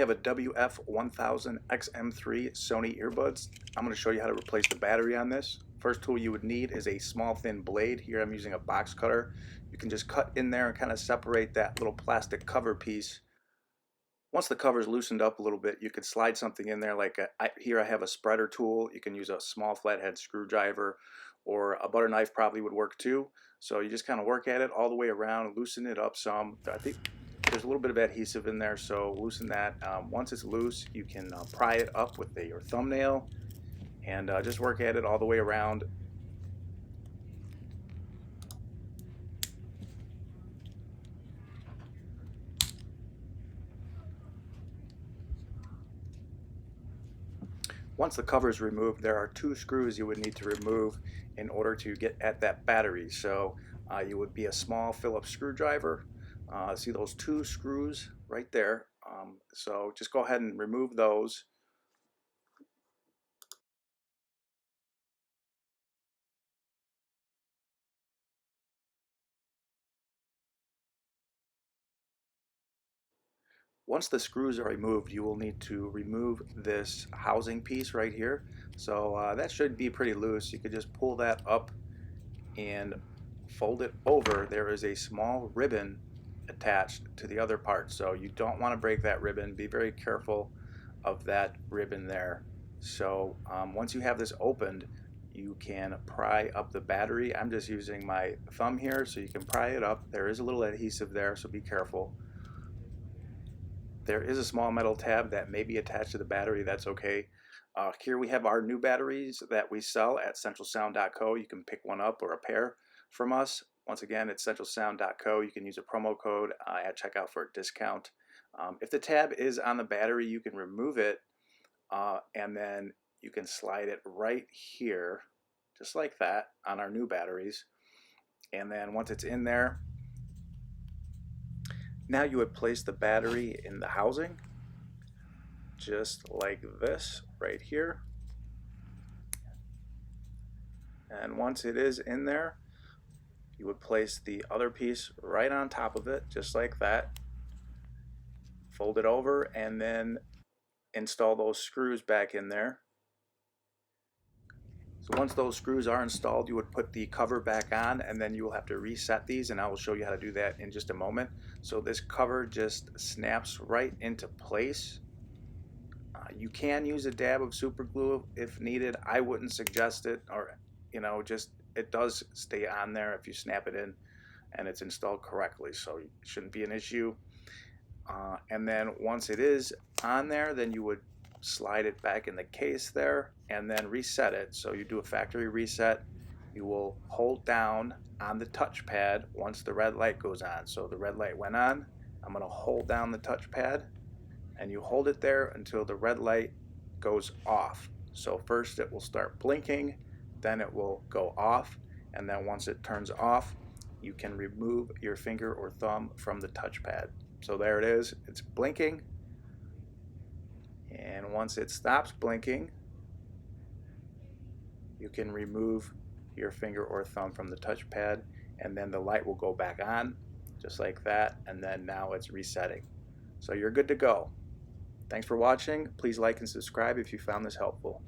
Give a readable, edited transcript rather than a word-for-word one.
have a WF-1000XM3 Sony earbuds. I'm going to show you how to replace the battery on this. First tool you would need is a small thin blade. Here I'm using a box cutter. You can just cut in there and kind of separate that little plastic cover piece. Once the cover is loosened up a little bit, you could slide something in there like here I have a spreader tool. You can use a small flathead screwdriver, or a butter knife probably would work too. So you just kind of work at it all the way around, loosen it up some. I think there's a little bit of adhesive in there, so loosen that. Once it's loose, you can pry it up with your thumbnail and just work at it all the way around. Once the cover is removed, there are two screws you would need to remove in order to get at that battery. So you would be a small Phillips screwdriver. See those two screws right there. So just go ahead and remove those. Once the screws are removed, you will need to remove this housing piece right here. So that should be pretty loose. You could just pull that up and fold it over. There is a small ribbon attached to the other part, so you don't want to break that ribbon. Be very careful of that ribbon there. So once you have this opened, you can pry up the battery. I'm just using my thumb here, so you can pry it up. There is a little adhesive there, so be careful. There is a small metal tab that may be attached to the battery. That's okay. Here we have our new batteries that we sell at centralsound.co. You can pick one up or a pair from us. Once again, it's centralsound.co. You can use a promo code at checkout for a discount. If the tab is on the battery, you can remove it and then you can slide it right here, just like that, on our new batteries. And then once it's in there, now you would place the battery in the housing, just like this right here. And once it is in there, you would place the other piece right on top of it, just like that. Fold it over and then install those screws back in there. So once those screws are installed, you would put the cover back on, and then you will have to reset these, and I will show you how to do that in just a moment. So this cover just snaps right into place. You can use a dab of super glue if needed. I wouldn't suggest it, or just it does stay on there if you snap it in and it's installed correctly, so it shouldn't be an issue. And then once it is on there, then you would slide it back in the case there and then reset it. So you do a factory reset. You will hold down on the touchpad once the red light goes on. So the red light went on. I'm going to hold down the touchpad, and you hold it there until the red light goes off. So first it will start blinking, then it will go off, and then once it turns off, you can remove your finger or thumb from the touchpad. So there it is, it's blinking, and once it stops blinking, you can remove your finger or thumb from the touchpad, and then the light will go back on, just like that, and then now it's resetting. So you're good to go. Thanks for watching. Please like and subscribe if you found this helpful.